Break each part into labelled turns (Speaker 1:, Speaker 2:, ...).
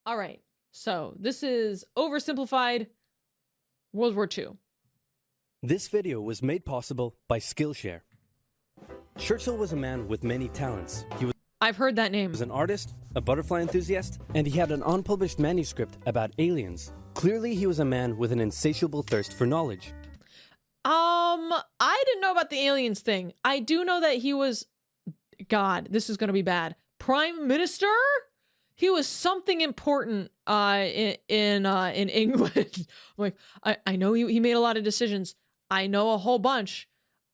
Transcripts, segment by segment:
Speaker 1: All right. So this is Oversimplified World War II.
Speaker 2: This video was made possible by Skillshare. Churchill was a man with many talents.
Speaker 1: I've heard that name.
Speaker 2: He was an artist, a butterfly enthusiast, and he had an unpublished manuscript about aliens. Clearly, he was a man with an insatiable thirst for knowledge.
Speaker 1: I didn't know about the aliens thing. I do know that he was, God, this is going to be bad. Prime Minister? He was something important in England. Like, I know he made a lot of decisions. I know a whole bunch.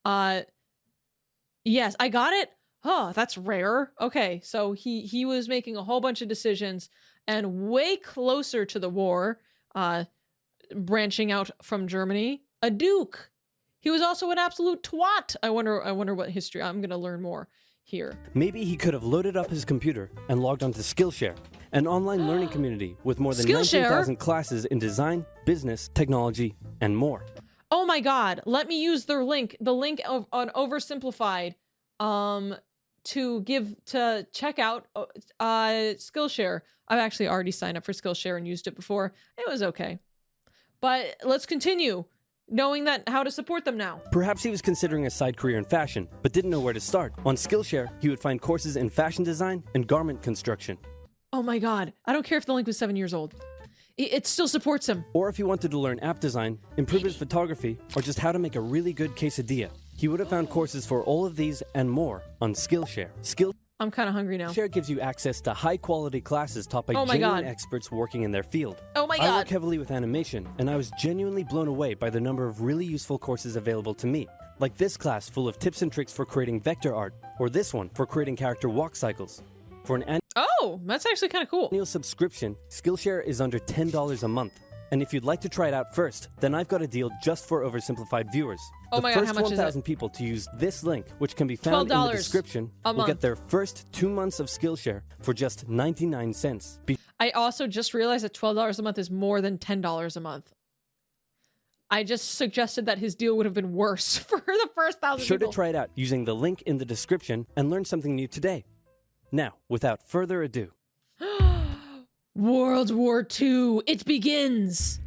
Speaker 1: Yes, I got it. Oh, that's rare. Okay, so he was making a whole bunch of decisions and way closer to the war, branching out from Germany. A duke. He was also an absolute twat. I wonder what history. I'm gonna learn more here.
Speaker 2: Maybe he could have loaded up his computer and logged onto Skillshare, an online learning community with more than 19,000 classes in design, business, technology, and more.
Speaker 1: Oh my God! Let me use their link. The link on Oversimplified, to check out Skillshare. I've actually already signed up for Skillshare and used it before. It was okay, but let's continue. Knowing that how to support them now.
Speaker 2: Perhaps he was considering a side career in fashion, but didn't know where to start. On Skillshare, he would find courses in fashion design and garment construction.
Speaker 1: Oh my God. I don't care if the link was 7 years old. It still supports him.
Speaker 2: Or if he wanted to learn app design, improve his photography, or just how to make a really good quesadilla. He would have found courses for all of these and more on Skillshare.
Speaker 1: I'm kind of hungry now.
Speaker 2: Skillshare gives you access to high-quality classes taught by genuine experts working in their field.
Speaker 1: Oh my God.
Speaker 2: I work heavily with animation, and I was genuinely blown away by the number of really useful courses available to me. Like this class full of tips and tricks for creating vector art, or this one for creating character walk cycles. For an
Speaker 1: that's actually kind of cool.
Speaker 2: annual subscription, Skillshare is under $10 a month. And if you'd like to try it out first, then I've got a deal just for Oversimplified viewers.
Speaker 1: Oh my God, how much is it?
Speaker 2: The first 1,000 people to use this link, which can be found in the description, will get their first 2 months of Skillshare for just 99 cents.
Speaker 1: I also just realized that $12 a month is more than $10 a month. I just suggested that his deal would have been worse for the first 1,000 people.
Speaker 2: Be sure to try it out using the link in the description and learn something new today. Now, without further ado.
Speaker 1: World War II, it begins!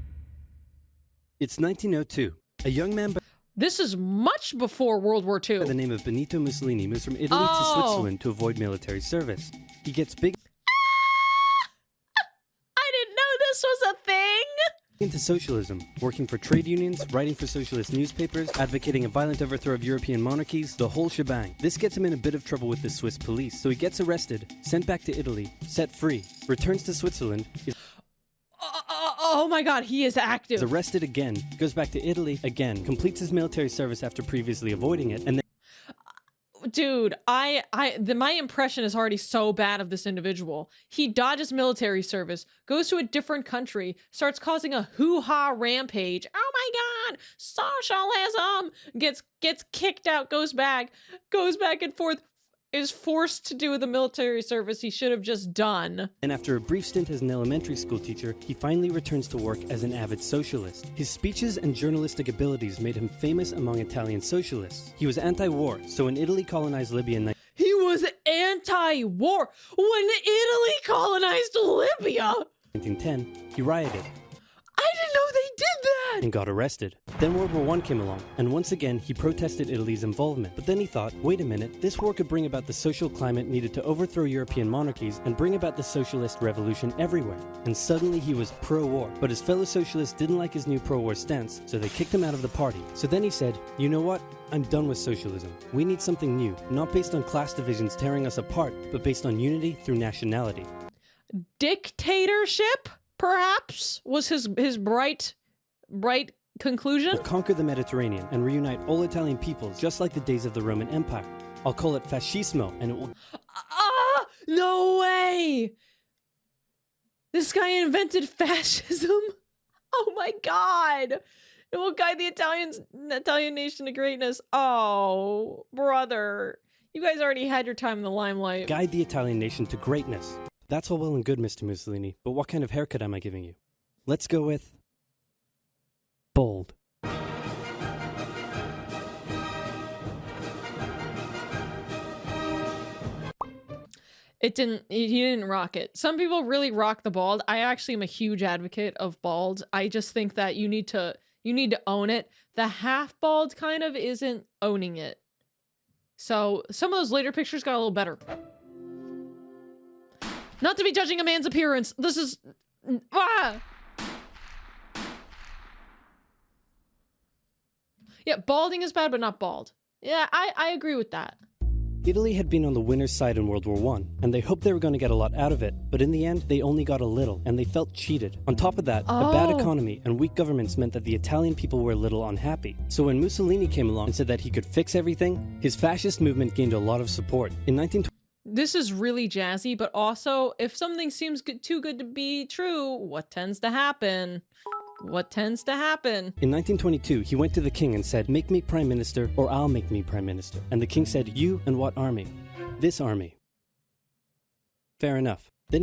Speaker 2: It's 1902. A young man
Speaker 1: This is much before World War II.
Speaker 2: by the name of Benito Mussolini moves from Italy to Switzerland to avoid military service. He gets big
Speaker 1: I didn't know this was a thing!
Speaker 2: into socialism, working for trade unions, writing for socialist newspapers, advocating a violent overthrow of European monarchies, the whole shebang. This gets him in a bit of trouble with the Swiss police, so he gets arrested, sent back to Italy, set free, returns to Switzerland,
Speaker 1: Oh my God, he is active.
Speaker 2: is arrested again, goes back to Italy again, completes his military service after previously avoiding it, and then
Speaker 1: Dude, my impression is already so bad of this individual. He dodges military service, goes to a different country, starts causing a hoo-ha rampage. Oh my God, socialism! Gets kicked out, goes back and forth, is forced to do the military service he should have just done.
Speaker 2: And after a brief stint as an elementary school teacher, he finally returns to work as an avid socialist. His speeches and journalistic abilities made him famous among Italian socialists. He was anti-war, so when Italy colonized Libya in
Speaker 1: He was anti-war when Italy colonized Libya!
Speaker 2: 1910, he rioted
Speaker 1: I didn't know they did that!
Speaker 2: and got arrested. Then World War I came along, and once again he protested Italy's involvement. But then he thought, wait a minute, this war could bring about the social climate needed to overthrow European monarchies and bring about the socialist revolution everywhere. And suddenly he was pro-war. But his fellow socialists didn't like his new pro-war stance, so they kicked him out of the party. So then he said, you know what? I'm done with socialism. We need something new, not based on class divisions tearing us apart, but based on unity through nationality.
Speaker 1: Dictatorship, perhaps, was his bright conclusion?
Speaker 2: We'll conquer the Mediterranean and reunite all Italian peoples, just like the days of the Roman Empire. I'll call it fascismo, and it will...
Speaker 1: No way! This guy invented fascism? Oh my God! It will guide the Italian nation to greatness. Oh, brother. You guys already had your time in the limelight.
Speaker 2: Guide the Italian nation to greatness. That's all well and good, Mr. Mussolini, but what kind of haircut am I giving you? Let's go with... bold.
Speaker 1: It didn't. He didn't rock it. Some people really rock the bald. I actually am a huge advocate of bald. I just think that you need to own it. The half bald kind of isn't owning it. So some of those later pictures got a little better. Not to be judging a man's appearance. This is Yeah, balding is bad, but not bald. Yeah, I agree with that.
Speaker 2: Italy had been on the winner's side in World War I, and they hoped they were going to get a lot out of it, but in the end, they only got a little, and they felt cheated. On top of that, a bad economy and weak governments meant that the Italian people were a little unhappy. So when Mussolini came along and said that he could fix everything, his fascist movement gained a lot of support. In 1920,
Speaker 1: This is really jazzy, but also, if something seems too good to be true, what tends to happen? What tends to happen?
Speaker 2: In 1922, he went to the king and said, "Make me prime minister, or I'll make me prime minister." And the king said, "You and what army?" "This army." Fair enough. Then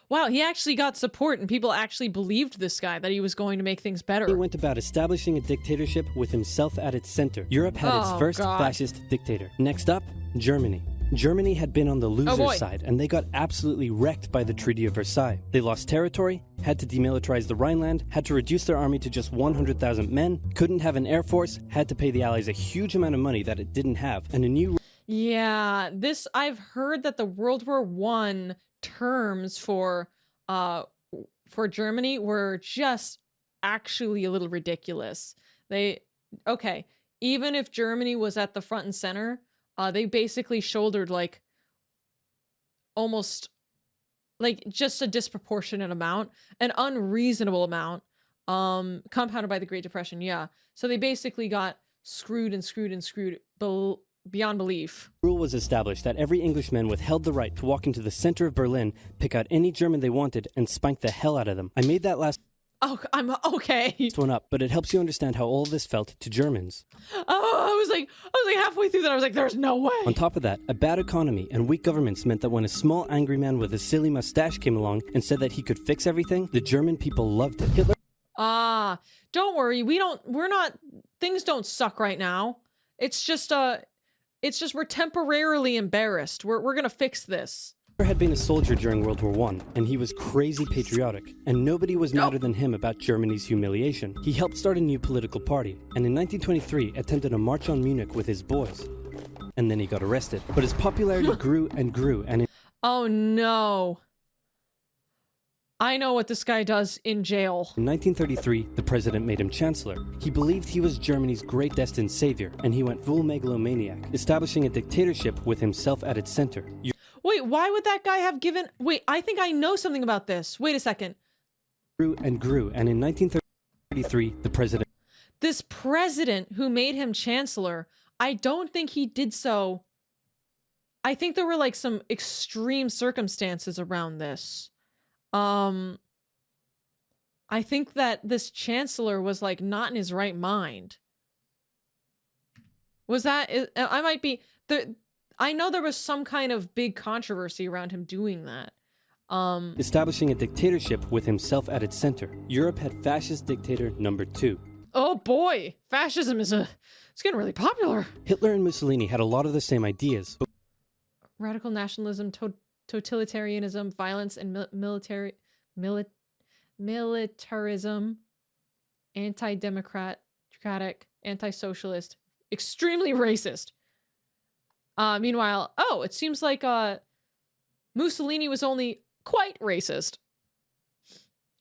Speaker 1: Wow, he actually got support and people actually believed this guy, that he was going to make things better.
Speaker 2: he went about establishing a dictatorship with himself at its center. Europe had its
Speaker 1: Oh,
Speaker 2: first
Speaker 1: God.
Speaker 2: fascist dictator. Next up, Germany. Germany had been on the
Speaker 1: boy.
Speaker 2: loser's side, and they got absolutely wrecked by the Treaty of Versailles. They lost territory, had to demilitarize the Rhineland, had to reduce their army to just 100,000 men, couldn't have an air force, had to pay the Allies a huge amount of money that it didn't have, and a new
Speaker 1: Yeah, I've heard that the World War I terms for Germany were just actually a little ridiculous. Okay, even if Germany was at the front and center, they basically shouldered like almost like just a disproportionate amount, an unreasonable amount, compounded by the Great Depression. Yeah, so they basically got screwed and screwed and screwed beyond belief.
Speaker 2: rule was established that every Englishman withheld the right to walk into the center of Berlin, pick out any German they wanted, and spank the hell out of them. I made that last
Speaker 1: Oh, I'm okay.
Speaker 2: one up, but it helps you understand how all this felt to Germans.
Speaker 1: Oh, I was like halfway through that. I was like, there's no way.
Speaker 2: On top of that, a bad economy and weak governments meant that when a small angry man with a silly mustache came along and said that he could fix everything, the German people loved it. Hitler
Speaker 1: Don't worry. Things don't suck right now. It's just we're temporarily embarrassed. We're gonna fix this.
Speaker 2: had been a soldier during World War I, and he was crazy patriotic, and nobody was madder than him about Germany's humiliation. He helped start a new political party, and in 1923 attempted a march on Munich with his boys. And then he got arrested. But his popularity grew and grew, and in
Speaker 1: Oh no. I know what this guy does in jail.
Speaker 2: 1933, the president made him chancellor. He believed he was Germany's great destined savior, and he went full megalomaniac, establishing a dictatorship with himself at its center.
Speaker 1: Wait, why would that guy have given... Wait, I think I know something about this. Wait a second.
Speaker 2: Grew and grew, and in 1933, the president...
Speaker 1: This president who made him chancellor, I don't think he did so... I think there were like some extreme circumstances around this. I think that this chancellor was like not in his right mind. Was that... I might be... I know there was some kind of big controversy around him doing that.
Speaker 2: Establishing a dictatorship with himself at its center. Europe had fascist dictator number 2.
Speaker 1: Oh boy, fascism it's getting really popular.
Speaker 2: Hitler and Mussolini had a lot of the same ideas.
Speaker 1: Radical nationalism, totalitarianism, violence, and militarism, anti-democratic, anti-socialist, extremely racist. Meanwhile, it seems like Mussolini was only quite racist.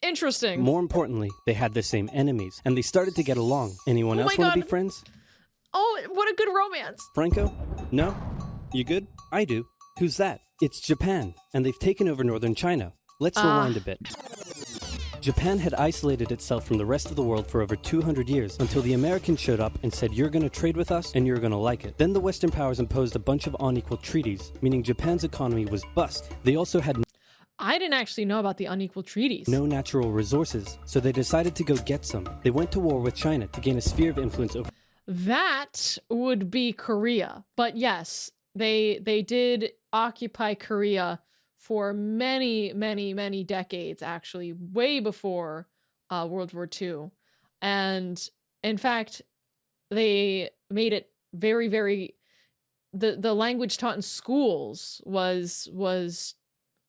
Speaker 1: Interesting.
Speaker 2: More importantly, they had the same enemies, and they started to get along. Anyone else want to be friends?
Speaker 1: Oh, what a good romance.
Speaker 2: Franco? No? You good? I do. Who's that? It's Japan, and they've taken over northern China. Let's rewind a bit. Japan had isolated itself from the rest of the world for over 200 years until the Americans showed up and said, "You're going to trade with us and you're going to like it." Then the Western powers imposed a bunch of unequal treaties, meaning Japan's economy was bust. They also had
Speaker 1: I didn't actually know about the unequal treaties.
Speaker 2: no natural resources, so they decided to go get some. They went to war with China to gain a sphere of influence over...
Speaker 1: That would be Korea. But yes, they did occupy Korea for many, many, many decades, actually, way before World War II. And in fact, they made it very, very the language taught in schools was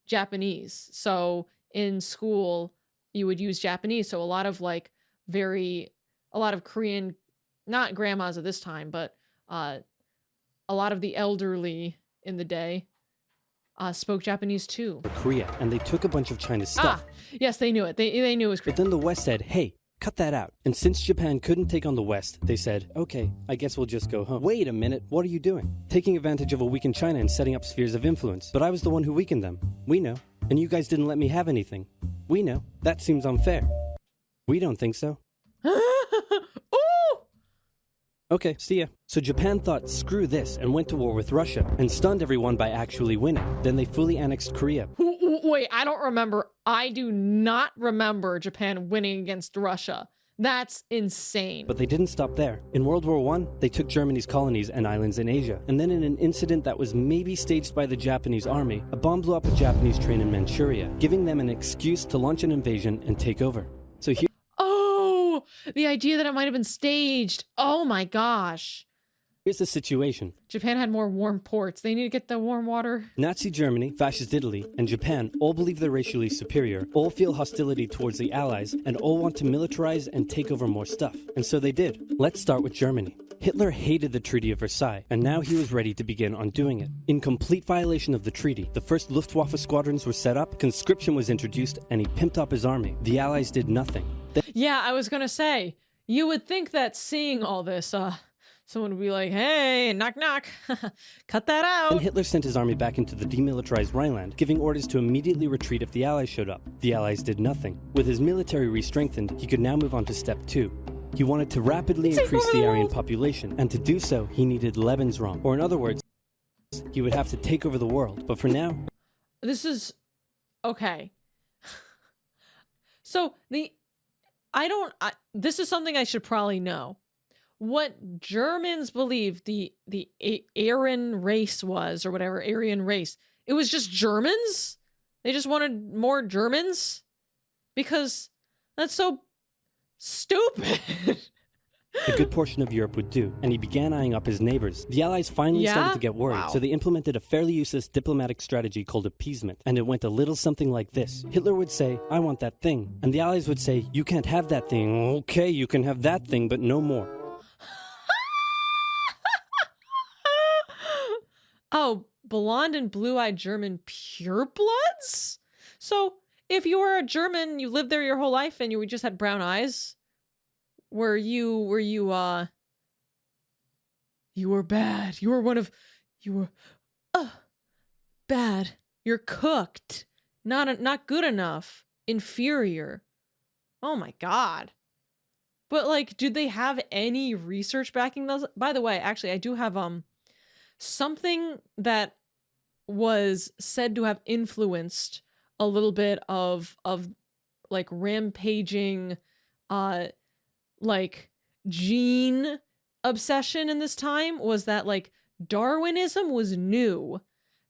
Speaker 1: Japanese. So in school you would use Japanese. So a lot of a lot of Korean, not grandmas at this time, but a lot of the elderly in the day spoke Japanese too.
Speaker 2: Korea, and they took a bunch of China's stuff.
Speaker 1: Yes, they knew it. They knew it was Korea.
Speaker 2: But then the West said, hey, cut that out. And since Japan couldn't take on the West, they said, okay, I guess we'll just go home. Wait a minute, what are you doing? Taking advantage of a weakened China and setting up spheres of influence. But I was the one who weakened them. We know. And you guys didn't let me have anything. We know. That seems unfair. We don't think so.
Speaker 1: Ooh!
Speaker 2: Okay, see ya. So Japan thought, screw this, and went to war with Russia, and stunned everyone by actually winning. Then they fully annexed Korea.
Speaker 1: Wait, I don't remember. I do not remember Japan winning against Russia. That's insane.
Speaker 2: But they didn't stop there. In World War I, they took Germany's colonies and islands in Asia. And then in an incident that was maybe staged by the Japanese army, a bomb blew up a Japanese train in Manchuria, giving them an excuse to launch an invasion and take over. So here...
Speaker 1: Oh, the idea that it might have been staged. Oh my gosh.
Speaker 2: Here's the situation.
Speaker 1: Japan had more warm ports. They need to get the warm water.
Speaker 2: Nazi Germany, Fascist Italy, and Japan all believe they're racially superior, all feel hostility towards the Allies, and all want to militarize and take over more stuff. And so they did. Let's start with Germany. Hitler hated the Treaty of Versailles, and now he was ready to begin undoing it. In complete violation of the treaty, the first Luftwaffe squadrons were set up, conscription was introduced, and he pimped up his army. The Allies did nothing.
Speaker 1: Yeah, I was gonna say, you would think that seeing all this, someone would be like, hey, knock knock, cut that out.
Speaker 2: Then Hitler sent his army back into the demilitarized Rhineland, giving orders to immediately retreat if the Allies showed up. The Allies did nothing. With his military re-strengthened, he could now move on to step 2. He wanted to rapidly increase the Aryan population, and to do so, he needed Lebensraum. Or in other words, he would have to take over the world. But for now...
Speaker 1: This is... okay. So, this is something I should probably know. What Germans believed the Aryan race was, or whatever, Aryan race, it was just Germans? They just wanted more Germans? Because that's so stupid.
Speaker 2: A good portion of Europe would do, and he began eyeing up his neighbors. The Allies finally started to get worried, so they implemented a fairly useless diplomatic strategy called appeasement, and it went a little something like this. Hitler would say, I want that thing, and the Allies would say, you can't have that thing. Okay, you can have that thing, but no more.
Speaker 1: Oh, blonde and blue-eyed German purebloods? So, if you were a German, you lived there your whole life, and you just had brown eyes, you were bad. You were bad. You're cooked. Not good enough. Inferior. Oh my God. But like, do they have any research backing those? By the way, actually, I do have something that was said to have influenced a little bit of like rampaging like gene obsession in this time, was that like Darwinism was new,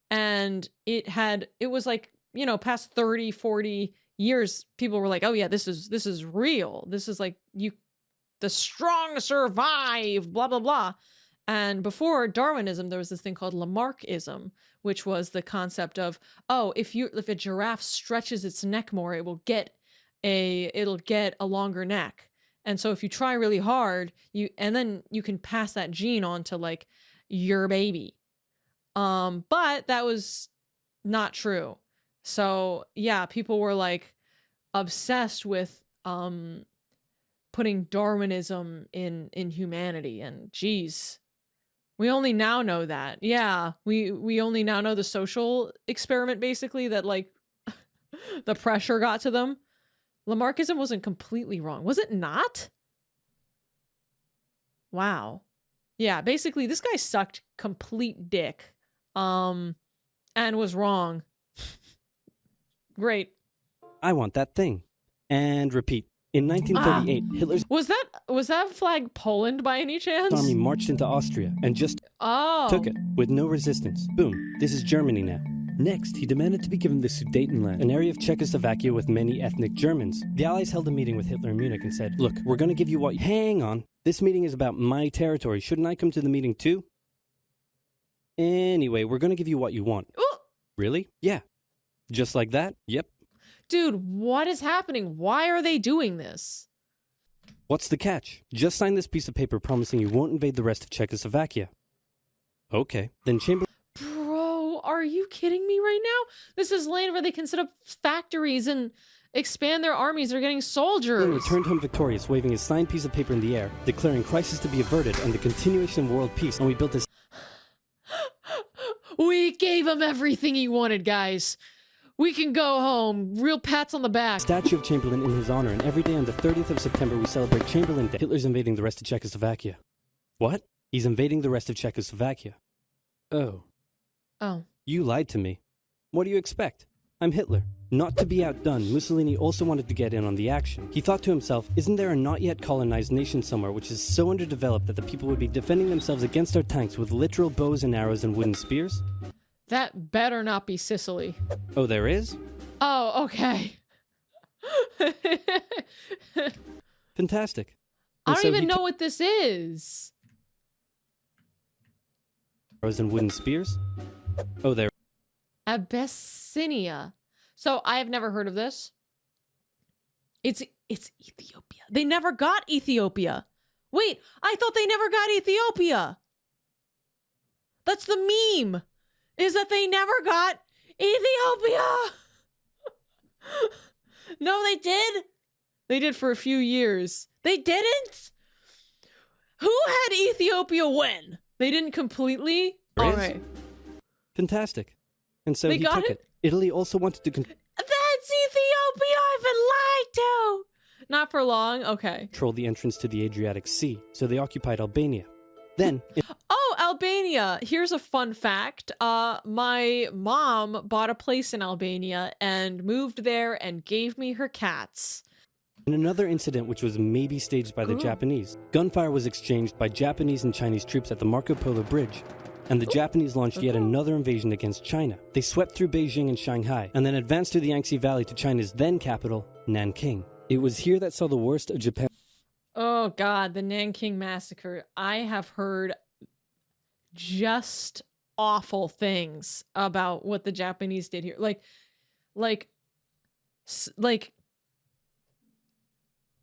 Speaker 1: and it was like, you know, past 30, 40 years, people were like, oh yeah, this is real. This is like, the strong survive, blah, blah, blah. And before Darwinism, there was this thing called Lamarckism, which was the concept of, oh, if a giraffe stretches its neck more, it'll get a longer neck. And so if you try really hard, then you can pass that gene on to like your baby. But that was not true. So yeah, people were like obsessed with putting Darwinism in humanity, and geez, we only now know that. Yeah, we only now know the social experiment, basically, that like the pressure got to them. Lamarckism wasn't completely wrong. Was it not? Wow. Yeah, basically this guy sucked complete dick. And was wrong. Great.
Speaker 2: I want that thing. And repeat. In 1938, Hitler's
Speaker 1: was that flag Poland by any chance?
Speaker 2: army marched into Austria and just took it with no resistance. Boom. This is Germany now. Next, he demanded to be given the Sudetenland, an area of Czechoslovakia with many ethnic Germans. The Allies held a meeting with Hitler in Munich and said, look, we're going to give you what... Hang on. This meeting is about my territory. Shouldn't I come to the meeting too? Anyway, we're gonna give you what you want.
Speaker 1: Ooh,
Speaker 2: Really? Yeah. Just like that? Yep.
Speaker 1: dude, what is happening? Why are they doing this?
Speaker 2: What's the catch? Just sign this piece of paper promising you won't invade the rest of Czechoslovakia. Okay. Then Chamberlain
Speaker 1: Bro, are you kidding me right now? This is land where they can set up factories and expand their armies. They're getting soldiers.
Speaker 2: returned home victorious, waving his signed piece of paper in the air, declaring crisis to be averted and the continuation of world peace, and we built this.
Speaker 1: We gave him everything he wanted, guys. We can go home. Real pats on the back.
Speaker 2: Statue of Chamberlain in his honor, and every day on the 30th of September we celebrate Chamberlain Day. Hitler's invading the rest of Czechoslovakia. What? He's invading the rest of Czechoslovakia. Oh.
Speaker 1: Oh.
Speaker 2: You lied to me. What do you expect? I'm Hitler. Not to be outdone, Mussolini also wanted to get in on the action. He thought to himself, isn't there a not yet colonized nation somewhere which is so underdeveloped that the people would be defending themselves against our tanks with literal bows and arrows and wooden spears?
Speaker 1: That better not be Sicily.
Speaker 2: Oh, there is?
Speaker 1: Oh, okay.
Speaker 2: Fantastic.
Speaker 1: I
Speaker 2: And
Speaker 1: don't
Speaker 2: so
Speaker 1: even
Speaker 2: he
Speaker 1: know what this is.
Speaker 2: arrows and wooden spears? Oh, there.
Speaker 1: Abyssinia. So I have never heard of this. It's Ethiopia. They never got Ethiopia. Wait, I thought they never got Ethiopia. That's the meme. Is that they never got Ethiopia. No, they did. They did for a few years. They didn't. Who had Ethiopia when? They didn't completely.
Speaker 2: There
Speaker 1: All
Speaker 2: is?
Speaker 1: right.
Speaker 2: Fantastic. And so
Speaker 1: They
Speaker 2: he
Speaker 1: got
Speaker 2: took
Speaker 1: it?
Speaker 2: it. Italy also wanted to
Speaker 1: That's Ethiopia I've been lied to. Not for long. Okay.
Speaker 2: control the entrance to the Adriatic Sea, so they occupied Albania. Then,
Speaker 1: Oh, Albania. Here's a fun fact. My mom bought a place in Albania and moved there and gave me her cats.
Speaker 2: in another incident which was maybe staged by the
Speaker 1: Ooh.
Speaker 2: Japanese, gunfire was exchanged by Japanese and Chinese troops at the Marco Polo Bridge, and the Japanese launched yet another invasion against China. They swept through Beijing and Shanghai, and then advanced through the Yangtze Valley to China's then capital, Nanking. It was here that saw the worst of Japan.
Speaker 1: Oh God, the Nanking Massacre. I have heard just awful things about what the Japanese did here. Like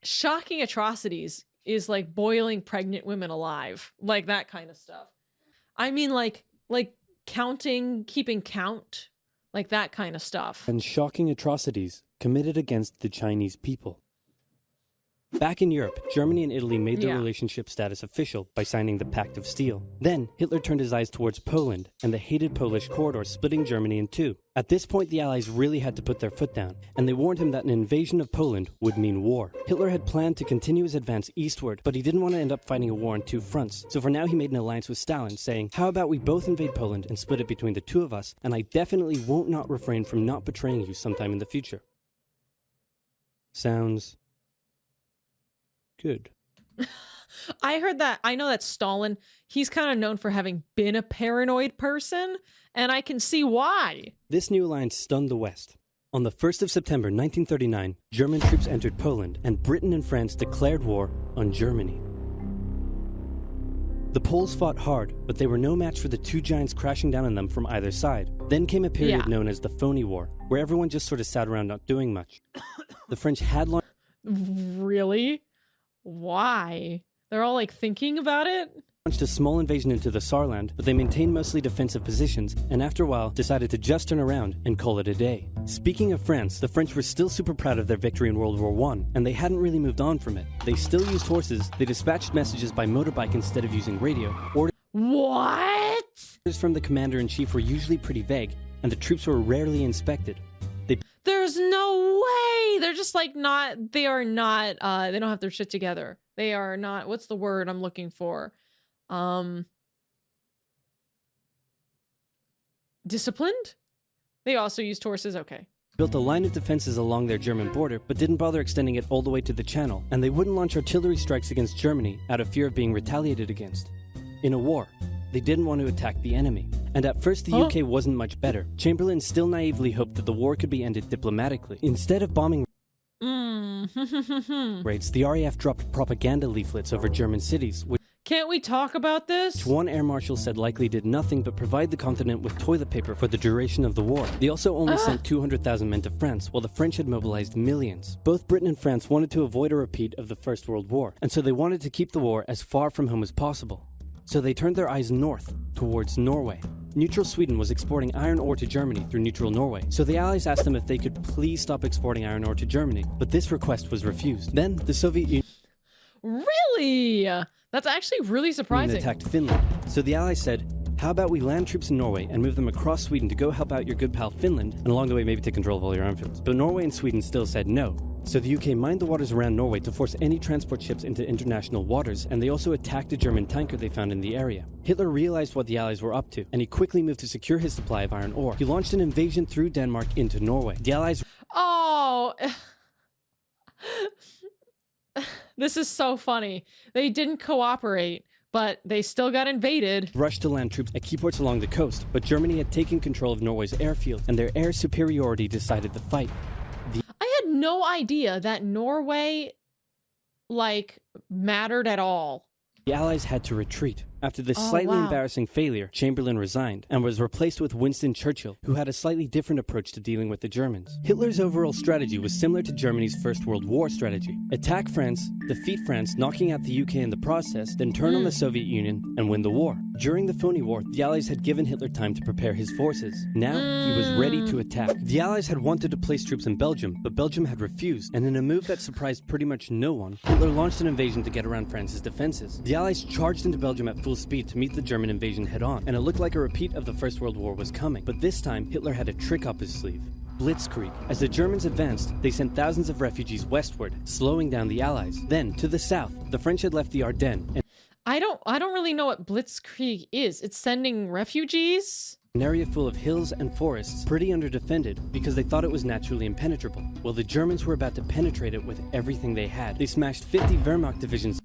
Speaker 1: shocking atrocities is like boiling pregnant women alive. Like that kind of stuff. I mean like counting, keeping count, like that kind of stuff.
Speaker 2: And shocking atrocities committed against the Chinese people. Back in Europe, Germany and Italy made their
Speaker 1: Yeah.
Speaker 2: relationship status official by signing the Pact of Steel. Then, Hitler turned his eyes towards Poland and the hated Polish corridor, splitting Germany in two. At this point, the Allies really had to put their foot down, and they warned him that an invasion of Poland would mean war. Hitler had planned to continue his advance eastward, but he didn't want to end up fighting a war on two fronts. So for now, he made an alliance with Stalin, saying, how about we both invade Poland and split it between the two of us, and I definitely won't not refrain from not betraying you sometime in the future. Sounds good.
Speaker 1: I heard that. I know that Stalin, he's kind of known for having been a paranoid person, and I can see why.
Speaker 2: This new alliance stunned the West. On the 1st of September 1939, German troops entered Poland, and Britain and France declared war on Germany. The Poles fought hard, but they were no match for the two giants crashing down on them from either side. Then came a period
Speaker 1: Yeah.
Speaker 2: known as the Phony War, where everyone just sort of sat around not doing much. The French had launched
Speaker 1: Really? Why? They're all like thinking about it?
Speaker 2: a small invasion into the Saarland, but they maintained mostly defensive positions, and after a while decided to just turn around and call it a day. Speaking of France, the French were still super proud of their victory in World War I, and they hadn't really moved on from it. They still used horses, they dispatched messages by motorbike instead of using radio. Orders
Speaker 1: What?
Speaker 2: from the commander-in-chief were usually pretty vague, and the troops were rarely inspected.
Speaker 1: There's no way. They're just like not, they are not, they don't have their shit together. They are not, what's the word I'm looking for? Disciplined? They also used horses, okay.
Speaker 2: Built a line of defenses along their German border, but didn't bother extending it all the way to the Channel, and they wouldn't launch artillery strikes against Germany out of fear of being retaliated against. In a war, they didn't want to attack the enemy. And at first the UK wasn't much better. Chamberlain still naively hoped that the war could be ended diplomatically. Instead of bombing raids, the RAF dropped propaganda leaflets over German cities, which
Speaker 1: Can't we talk about this?
Speaker 2: One air marshal said likely did nothing but provide the continent with toilet paper for the duration of the war. They also only sent 200,000 men to France, while the French had mobilized millions. Both Britain and France wanted to avoid a repeat of the First World War, and so they wanted to keep the war as far from home as possible. So they turned their eyes north, towards Norway. Neutral Sweden was exporting iron ore to Germany through neutral Norway, so the Allies asked them if they could please stop exporting iron ore to Germany, but this request was refused. Then the Soviet Union
Speaker 1: Really? That's actually really surprising.
Speaker 2: attacked Finland, so the Allies said, how about we land troops in Norway and move them across Sweden to go help out your good pal Finland, and along the way maybe take control of all your airfields. But Norway and Sweden still said no. So the UK mined the waters around Norway to force any transport ships into international waters, and they also attacked a German tanker they found in the area. Hitler realized what the Allies were up to, and he quickly moved to secure his supply of iron ore. He launched an invasion through Denmark into Norway. The Allies...
Speaker 1: Oh... This is so funny. They didn't cooperate, but they still got invaded.
Speaker 2: Rushed to land troops at key ports along the coast, but Germany had taken control of Norway's airfield, and their air superiority decided the fight.
Speaker 1: I had no idea that Norway, mattered at all.
Speaker 2: The Allies had to retreat. After this slightly embarrassing failure, Chamberlain resigned and was replaced with Winston Churchill, who had a slightly different approach to dealing with the Germans. Hitler's overall strategy was similar to Germany's First World War strategy. Attack France, defeat France, knocking out the UK in the process, then turn on the Soviet Union and win the war. During the phony war, the Allies had given Hitler time to prepare his forces. Now, he was ready to attack. The Allies had wanted to place troops in Belgium, but Belgium had refused, and in a move that surprised pretty much no one, Hitler launched an invasion to get around France's defenses. The Allies charged into Belgium at full speed to meet the German invasion head-on, and it looked like a repeat of the First World War was coming. But this time, Hitler had a trick up his sleeve. Blitzkrieg. As the Germans advanced, they sent thousands of refugees westward, slowing down the Allies. Then, to the south, the French had left the Ardennes, and
Speaker 1: I don't really know what Blitzkrieg is. It's sending refugees?
Speaker 2: an area full of hills and forests, pretty underdefended, because they thought it was naturally impenetrable. Well, the Germans were about to penetrate it with everything they had. They smashed 50 Wehrmacht divisions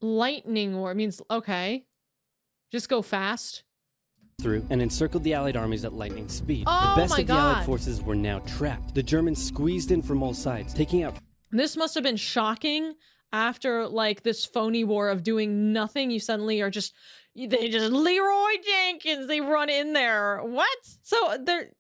Speaker 1: Lightning war means, okay. Just go fast.
Speaker 2: through and encircled the Allied armies at lightning speed.
Speaker 1: Oh
Speaker 2: The best
Speaker 1: my
Speaker 2: of the Allied
Speaker 1: God.
Speaker 2: forces were now trapped. The Germans squeezed in from all sides, taking out
Speaker 1: This must have been shocking after, this phony war of doing nothing. You suddenly are just Leroy Jenkins, they run in there. What? So they're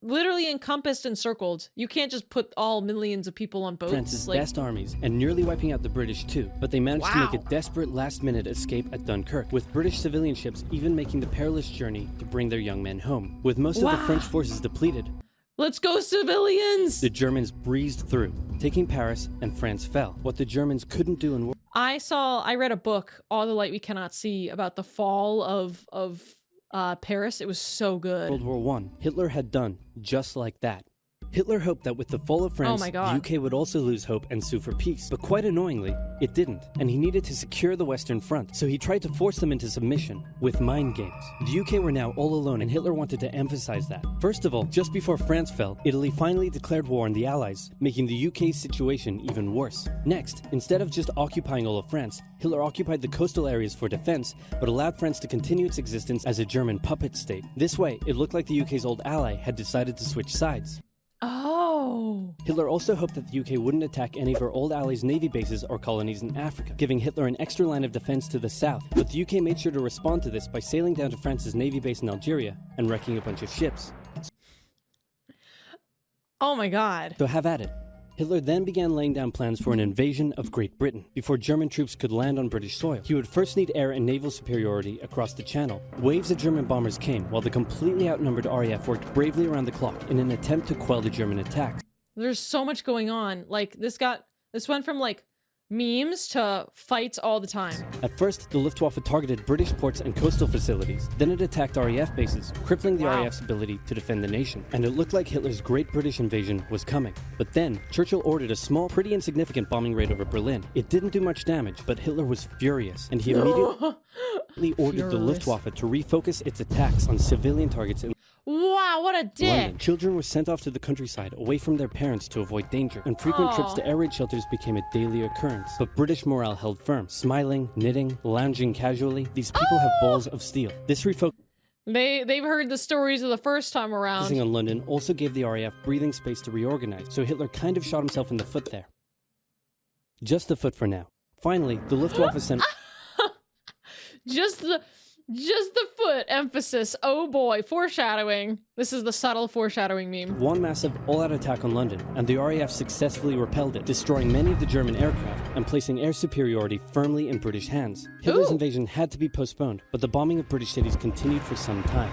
Speaker 1: literally encompassed and circled. You can't just put all millions of people on boats.
Speaker 2: France's best armies, and nearly wiping out the British too. But they managed to make a
Speaker 1: Wow.
Speaker 2: desperate last-minute escape at Dunkirk, with British civilian ships even making the perilous journey to bring their young men home. With most of the
Speaker 1: Wow.
Speaker 2: French forces depleted,
Speaker 1: Let's go, civilians!
Speaker 2: the Germans breezed through, taking Paris, and France fell. What the Germans couldn't do in
Speaker 1: I read a book, All the Light We Cannot See, about the fall of Paris. It was so good.
Speaker 2: World War I, Hitler had done just like that. Hitler hoped that with the fall of France,
Speaker 1: my
Speaker 2: the
Speaker 1: God.
Speaker 2: UK would also lose hope and sue for peace. But quite annoyingly, it didn't, and he needed to secure the Western Front, so he tried to force them into submission with mind games. The UK were now all alone, and Hitler wanted to emphasize that. First of all, just before France fell, Italy finally declared war on the Allies, making the UK's situation even worse. Next, instead of just occupying all of France, Hitler occupied the coastal areas for defense, but allowed France to continue its existence as a German puppet state. This way, it looked like the UK's old ally had decided to switch sides.
Speaker 1: Oh.
Speaker 2: Hitler also hoped that the UK wouldn't attack any of her old allies' navy bases or colonies in Africa, giving Hitler an extra line of defense to the south. But the UK made sure to respond to this by sailing down to France's navy base in Algeria and wrecking a bunch of ships.
Speaker 1: Oh my God.
Speaker 2: So have at it. Hitler then began laying down plans for an invasion of Great Britain. Before German troops could land on British soil, he would first need air and naval superiority across the Channel. Waves of German bombers came, while the completely outnumbered RAF worked bravely around the clock in an attempt to quell the German attacks.
Speaker 1: There's so much going on. This went from memes to fights all the time.
Speaker 2: At first, the Luftwaffe targeted British ports and coastal facilities. Then it attacked RAF bases, crippling the
Speaker 1: Wow.
Speaker 2: RAF's ability to defend the nation. And it looked like Hitler's Great British Invasion was coming. But then, Churchill ordered a small, pretty insignificant bombing raid over Berlin. It didn't do much damage, but Hitler was furious, and he immediately ordered the
Speaker 1: Furious.
Speaker 2: Luftwaffe to refocus its attacks on civilian targets in
Speaker 1: Wow, what a dick.
Speaker 2: London. Children were sent off to the countryside, away from their parents to avoid danger, and frequent trips to air raid shelters became a daily occurrence. But British morale held firm. Smiling, knitting, lounging casually, these people have balls of steel. This refocusing
Speaker 1: They've heard the stories of the first time around.
Speaker 2: on London also gave the RAF breathing space to reorganize, so Hitler kind of shot himself in the foot there. Just the foot for now. Finally, the Luftwaffe sent
Speaker 1: Just the foot emphasis. Oh boy, foreshadowing. This is the subtle foreshadowing meme.
Speaker 2: One massive all-out attack on London, and the RAF successfully repelled it, destroying many of the German aircraft and placing air superiority firmly in British hands. Hitler's
Speaker 1: Ooh.
Speaker 2: invasion had to be postponed, but the bombing of British cities continued for some time.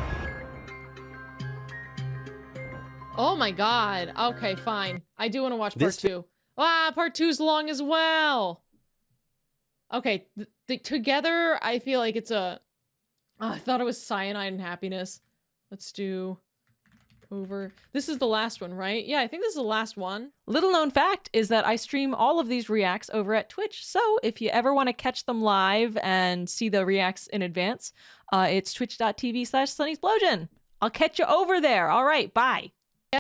Speaker 1: Oh my god. Okay, fine. I do want to watch part 2. Ah, part 2's long as well. Okay, together, I feel like it's a... Oh, I thought it was Cyanide and Happiness. Let's do... Over... This is the last one, right? Yeah, I think this is the last one.
Speaker 3: Little known fact is that I stream all of these reacts over at Twitch, so if you ever want to catch them live and see the reacts in advance, it's twitch.tv/sunnysplosion. I'll catch you over there. All right, bye.